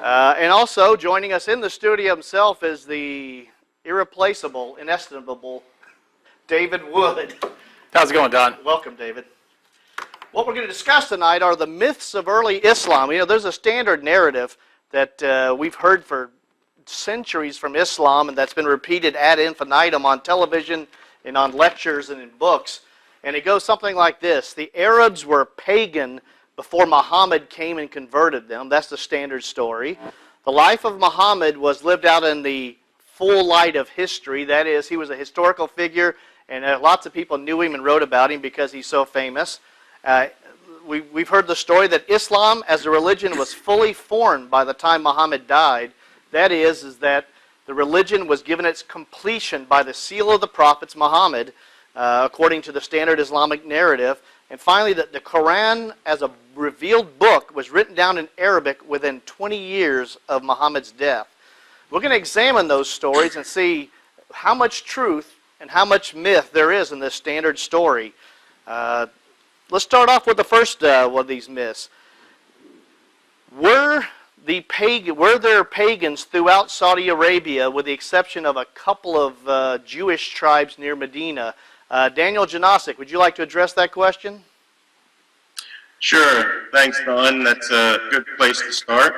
And also joining us in the studio himself is the irreplaceable, inestimable David Wood. How's it going, Don? Welcome, David. What we're going to discuss tonight are the myths of early Islam. You know, there's a standard narrative that we've heard for centuries from Islam, and that's been repeated ad infinitum on television and on lectures and in books. And it goes something like this. The Arabs were pagan before Muhammad came and converted them. That's the standard story. The life of Muhammad was lived out in the full light of history. That is, he was a historical figure, and lots of people knew him and wrote about him because he's so famous. We've heard the story that Islam as a religion was fully formed by the time Muhammad died. That is that the religion was given its completion by the seal of the prophets Muhammad, according to the standard Islamic narrative. And finally, the Quran as a revealed book was written down in Arabic within 20 years of Muhammad's death. We're going to examine those stories and see how much truth and how much myth there is in this standard story. Let's start off with the first one of these myths. Were there pagans throughout Saudi Arabia, with the exception of a couple of Jewish tribes near Medina? Daniel Janasic, would you like to address that question? Sure. Thanks, Don. That's a good place to start.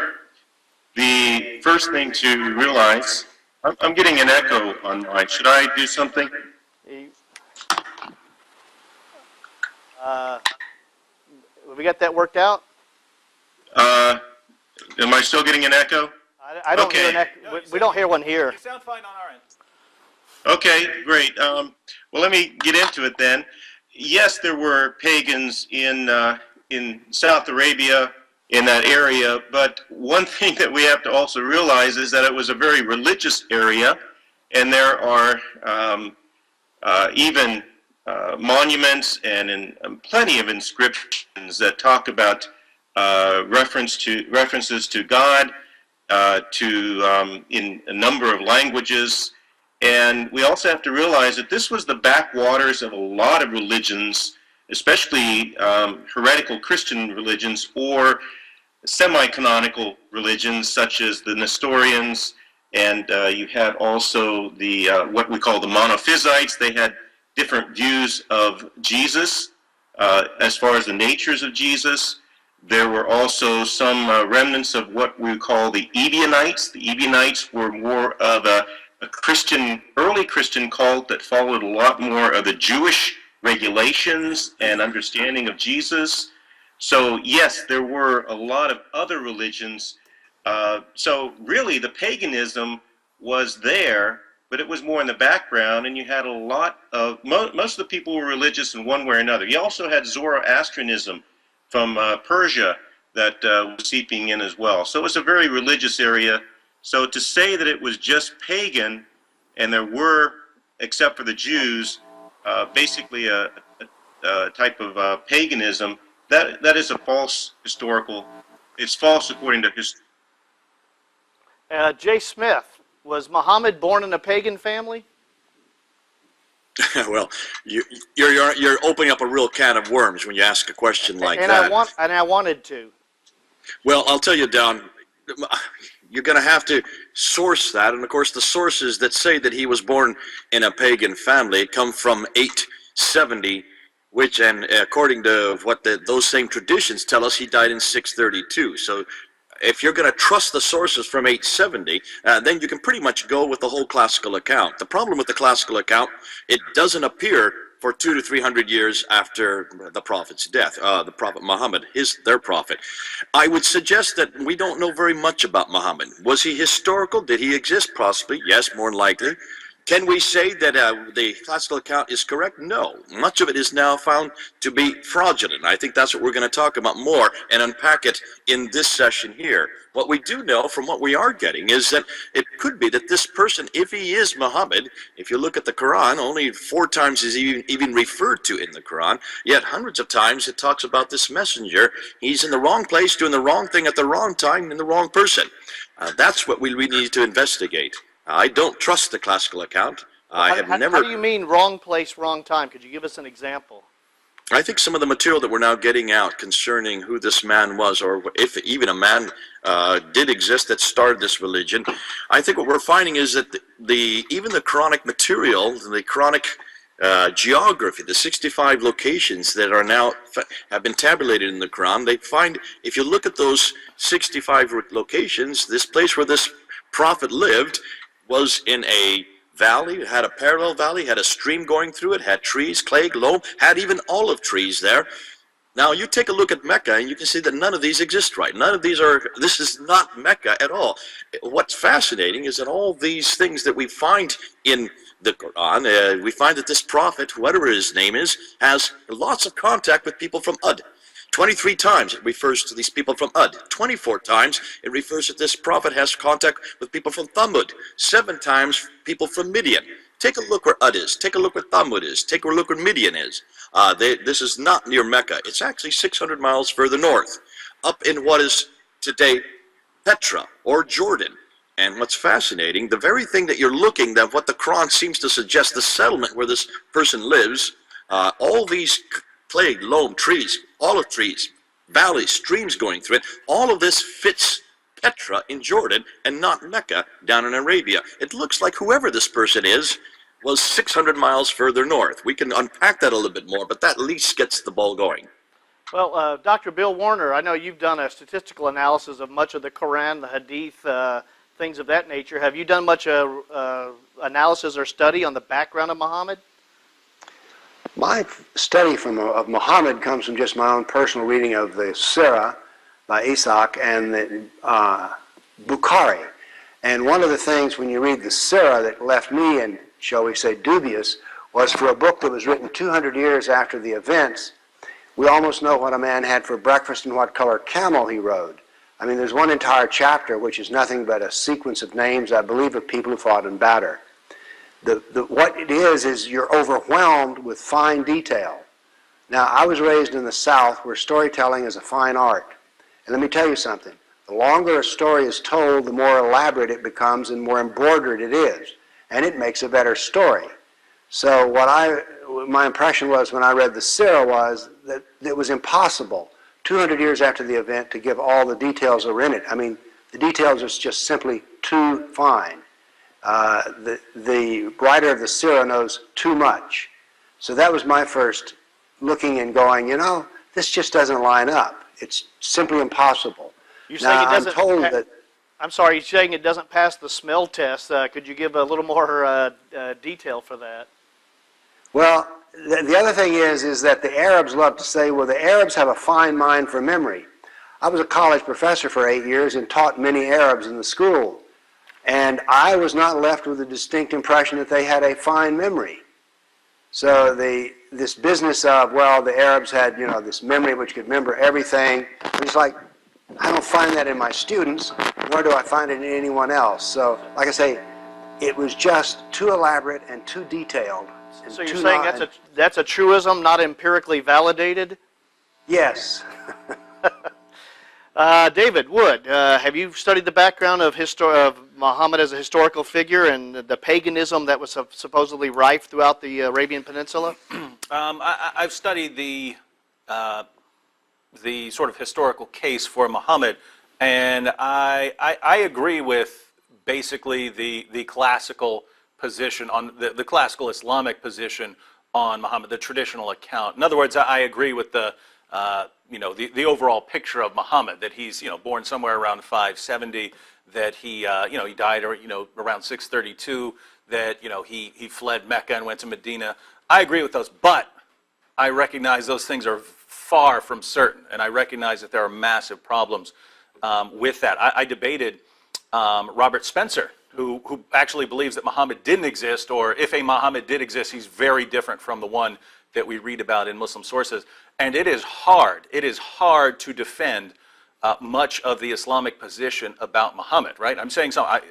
The first thing to realize, I'm getting an echo on mine. Should I do something? Have we got that worked out? Am I still getting an echo? I don't hear an echo. No, we don't hear one here. You sound fine on our end. Okay, great. Well, let me get into it then. Yes, there were pagans in South Arabia, in that area, but one thing that we have to also realize is that it was a very religious area, and there are even monuments and plenty of inscriptions that talk about references to God, in a number of languages. And we also have to realize that this was the backwaters of a lot of religions, especially heretical Christian religions or semi-canonical religions such as the Nestorians, and you had also the what we call the Monophysites. They had different views of Jesus as far as the natures of Jesus. There were also some remnants of what we call the Ebionites. The Ebionites were more of a early Christian cult that followed a lot more of the Jewish regulations and understanding of Jesus. So yes, there were a lot of other religions. So really the paganism was there, but it was more in the background, and you had a lot of, most of the people were religious in one way or another. You also had Zoroastrianism from Persia that was seeping in as well. So it was a very religious area. So to say that it was just pagan, and there were, except for the Jews, basically a type of paganism, that is a false historical, it's false according to history. Jay Smith, was Muhammad born in a pagan family? Well, you're opening up a real can of worms when you ask a question like that. I wanted to. Well, I'll tell you, Don, you're going to have to source that, and of course the sources that say that he was born in a pagan family come from 870, which, and according to what those same traditions tell us, he died in 632. So if you're going to trust the sources from 870, then you can pretty much go with the whole classical account. The problem with the classical account, it doesn't appear for 200 to 300 years after the prophet's death, the prophet Muhammad, their prophet. I would suggest that we don't know very much about Muhammad. Was he historical? Did he exist? Possibly. Yes, more than likely. Can we say that the classical account is correct? No. Much of it is now found to be fraudulent. I think that's what we're going to talk about more and unpack it in this session here. What we do know from what we are getting is that it could be that this person, if he is Muhammad, if you look at the Quran, only 4 times is even referred to in the Quran, yet hundreds of times it talks about this messenger. He's in the wrong place, doing the wrong thing at the wrong time, and the wrong person. That's what we need to investigate. I don't trust the classical account. I have never... How do you mean wrong place, wrong time? Could you give us an example? I think some of the material that we're now getting out concerning who this man was, or if even a man did exist that started this religion, I think what we're finding is that even the Quranic material, the Quranic geography, the 65 locations that are now have been tabulated in the Quran, they find, if you look at those 65 locations, this place where this prophet lived was in a valley. It had a parallel valley, had a stream going through it, had trees, clay, loam, had even olive trees there. Now you take a look at Mecca and you can see that none of these exist, right? None of these this is not Mecca at all. What's fascinating is that all these things that we find in the Quran, we find that this prophet, whatever his name is, has lots of contact with people from Ud. 23 times it refers to these people from Ud. 24 times it refers to this prophet has contact with people from Thamud. 7 times people from Midian. Take a look where Ud is. Take a look where Thamud is. Take a look where Midian is. This is not near Mecca. It's actually 600 miles further north, up in what is today Petra or Jordan. And what's fascinating, the very thing that you're looking at, what the Quran seems to suggest, the settlement where this person lives, all these clay, loam, trees, olive trees, valleys, streams going through it, all of this fits Petra in Jordan and not Mecca down in Arabia. It looks like whoever this person is was 600 miles further north. We can unpack that a little bit more, but that at least gets the ball going. Well, Dr. Bill Warner, I know you've done a statistical analysis of much of the Quran, the Hadith, things of that nature. Have you done much analysis or study on the background of Muhammad? My study of Muhammad comes from just my own personal reading of the Sirah by Isaac and the Bukhari. And one of the things when you read the Sirah that left me, and shall we say dubious, was for a book that was written 200 years after the events, we almost know what a man had for breakfast and what color camel he rode. I mean, there's one entire chapter which is nothing but a sequence of names, I believe, of people who fought in Badr. What it is you're overwhelmed with fine detail. Now, I was raised in the South where storytelling is a fine art. And let me tell you something. The longer a story is told, the more elaborate it becomes and more embroidered it is. And it makes a better story. So my impression was when I read the Sirah was that it was impossible, 200 years after the event, to give all the details that were in it. I mean, the details are just simply too fine. The writer of the Sirah knows too much. So that was my first looking and going, this just doesn't line up. It's simply impossible. You're saying I'm sorry, you're saying it doesn't pass the smell test. Could you give a little more detail for that? Well, the other thing is that the Arabs love to say, well, the Arabs have a fine mind for memory. I was a college professor for 8 years and taught many Arabs in the school. And I was not left with a distinct impression that they had a fine memory. So this business of, well, the Arabs had, this memory which could remember everything. It's like, I don't find that in my students, nor do I find it in anyone else. So, like I say, it was just too elaborate and too detailed. So you're saying that's a truism, not empirically validated? Yes. David Wood, have you studied the background of Muhammad as a historical figure and the paganism that was supposedly rife throughout the Arabian Peninsula? I've studied the sort of historical case for Muhammad, and I agree with basically the classical position on the classical Islamic position on Muhammad, the traditional account. In other words, I agree with the overall picture of Muhammad, that he's born somewhere around 570, that he he died around 632, that he fled Mecca and went to Medina. I agree with those, but I recognize those things are far from certain, and I recognize that there are massive problems with that. I debated Robert Spencer, who actually believes that Muhammad didn't exist, or if a Muhammad did exist, he's very different from the one that we read about in Muslim sources. And it is hard to defend much of the Islamic position about Muhammad, right? I'm saying so. I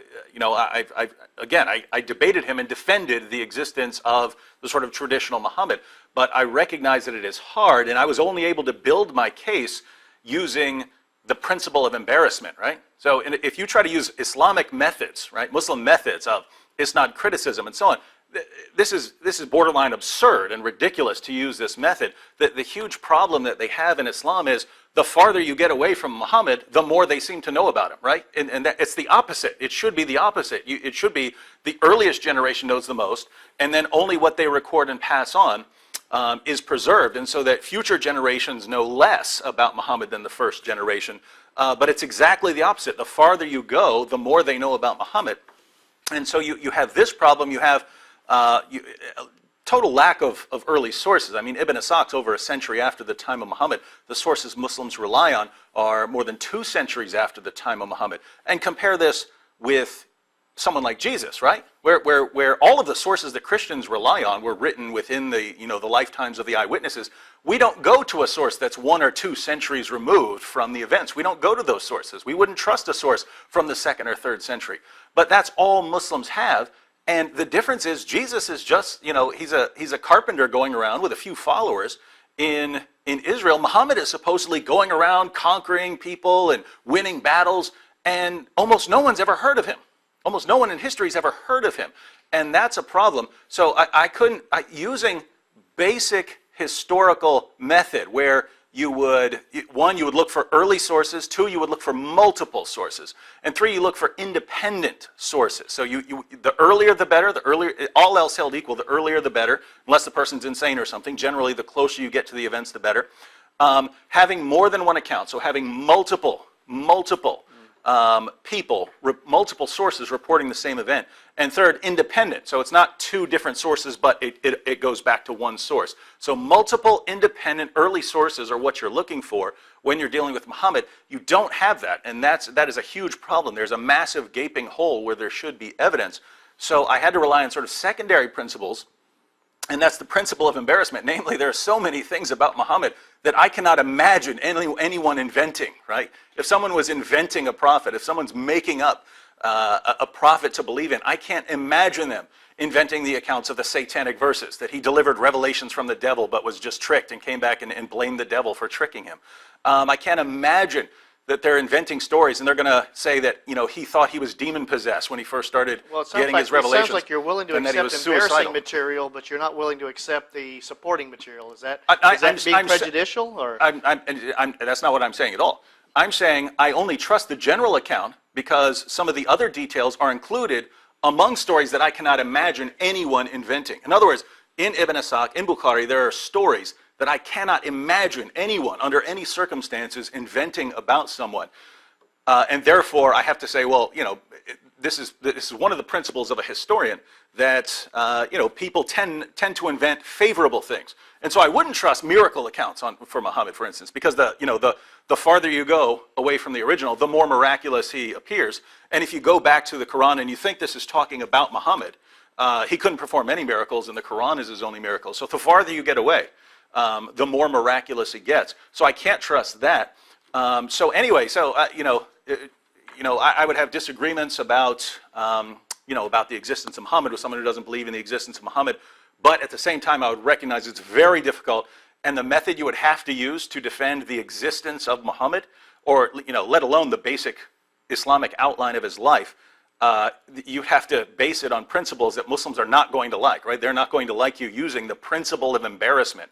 debated him and defended the existence of the sort of traditional Muhammad, but I recognize that it is hard, and I was only able to build my case using the principle of embarrassment, right? So if you try to use Islamic methods, right, Muslim methods of isnad criticism and so on, this is borderline absurd and ridiculous to use this method. The huge problem that they have in Islam is the farther you get away from Muhammad, the more they seem to know about him, right? And it's the opposite. It should be the opposite. It should be the earliest generation knows the most, and then only what they record and pass on is preserved, and so that future generations know less about Muhammad than the first generation. But it's exactly the opposite. The farther you go, the more they know about Muhammad. And so you have this problem. You have total lack of early sources. I mean, Ibn Ishaq's over a century after the time of Muhammad. The sources Muslims rely on are more than 2 centuries after the time of Muhammad. And compare this with someone like Jesus, right? Where all of the sources that Christians rely on were written within the lifetimes of the eyewitnesses. We don't go to a source that's 1 or 2 centuries removed from the events. We don't go to those sources. We wouldn't trust a source from the 2nd or 3rd century. But that's all Muslims have. And the difference is Jesus is just, he's a carpenter going around with a few followers in Israel. Muhammad is supposedly going around conquering people and winning battles, and almost no one's ever heard of him. Almost no one in history has ever heard of him. And that's a problem. So using basic historical method where you would look for early sources, 2, you would look for multiple sources, and 3, you look for independent sources. So the earlier the better, all else held equal, the earlier the better, unless the person's insane or something. Generally, the closer you get to the events, the better. Having more than one account, so having multiple people, multiple sources reporting the same event. And 3rd, independent. So it's not 2 different sources, but it goes back to 1 source. So multiple independent early sources are what you're looking for when you're dealing with Muhammad. You don't have that, and that is a huge problem. There's a massive gaping hole where there should be evidence. So I had to rely on sort of secondary principles, and that's the principle of embarrassment. Namely, there are so many things about Muhammad that I cannot imagine anyone inventing, right? If someone was inventing a prophet, if someone's making up a prophet to believe in, I can't imagine them inventing the accounts of the satanic verses, that he delivered revelations from the devil but was just tricked and came back and blamed the devil for tricking him. I can't imagine that they're inventing stories and they're going to say that he thought he was demon-possessed when he first started getting his revelations. It sounds like you're willing to accept embarrassing material, but you're not willing to accept the supporting material. Is that being prejudicial? Or? That's not what I'm saying at all. I'm saying I only trust the general account because some of the other details are included among stories that I cannot imagine anyone inventing. In other words, in Ibn Ishaq, in Bukhari, there are stories that I cannot imagine anyone under any circumstances inventing about someone. And therefore, I have to say, well, this is one of the principles of a historian that people tend to invent favorable things. And so I wouldn't trust miracle accounts for Muhammad, for instance, because the farther you go away from the original, the more miraculous he appears. And if you go back to the Quran and you think this is talking about Muhammad, he couldn't perform any miracles, and the Quran is his only miracle. So the farther you get away, the more miraculous he gets. So I can't trust that. So anyway, I would have disagreements about the existence of Muhammad with someone who doesn't believe in the existence of Muhammad. But at the same time, I would recognize it's very difficult, and the method you would have to use to defend the existence of Muhammad, or let alone the basic Islamic outline of his life, you have to base it on principles that Muslims are not going to like, right? They're not going to like you using the principle of embarrassment.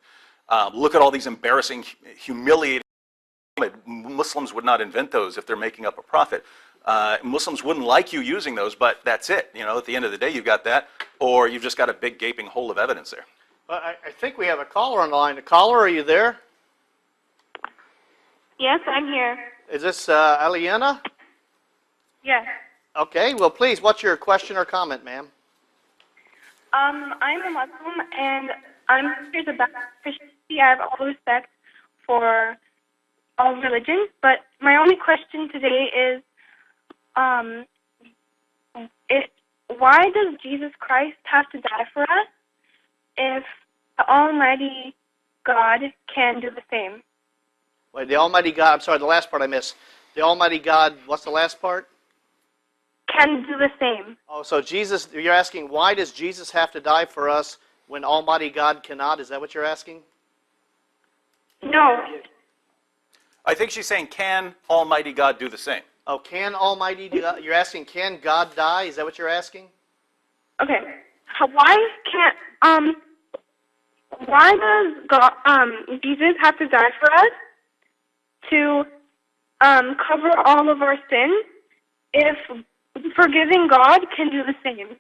Look at all these embarrassing, humiliating. Muslims would not invent those if they're making up a prophet. Muslims wouldn't like you using those, but that's it. At the end of the day, you've got that, or you've just got a big gaping hole of evidence there. Well, I think we have a caller on the line. Caller, are you there? Yes, I'm here. Is this Aliana? Yes. Okay, well, please, what's your question or comment, ma'am? I'm a Muslim, and I'm curious about Christianity. I have all respect for all religions, but my only question today is, why does Jesus Christ have to die for us if the Almighty God can do the same? Wait, the Almighty God, I'm sorry, the last part I missed. The Almighty God, what's the last part? Can do the same. Oh, so Jesus, you're asking, why does Jesus have to die for us when Almighty God cannot? Is that what you're asking? No. I think she's saying, can Almighty God do the same? Oh, can Almighty God, you're asking, can God die? Is that what you're asking? Okay. why can't why does God, Jesus have to die for us to cover all of our sins if forgiving God can do the same?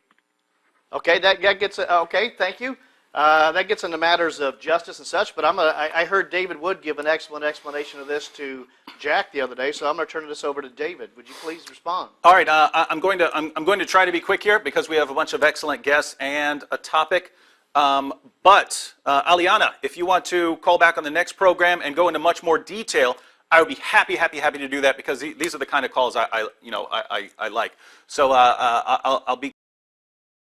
Okay, that gets okay. Thank you. That gets into matters of justice and such. But I heard David Wood give an excellent explanation of this to Jack the other day, so I'm going to turn this over to David. Would you please respond? All right, I'm going to try to be quick here because we have a bunch of excellent guests and a topic. But Aliana, if you want to call back on the next program and go into much more detail, I would be happy to do that because these are the kind of calls I like. So I'll be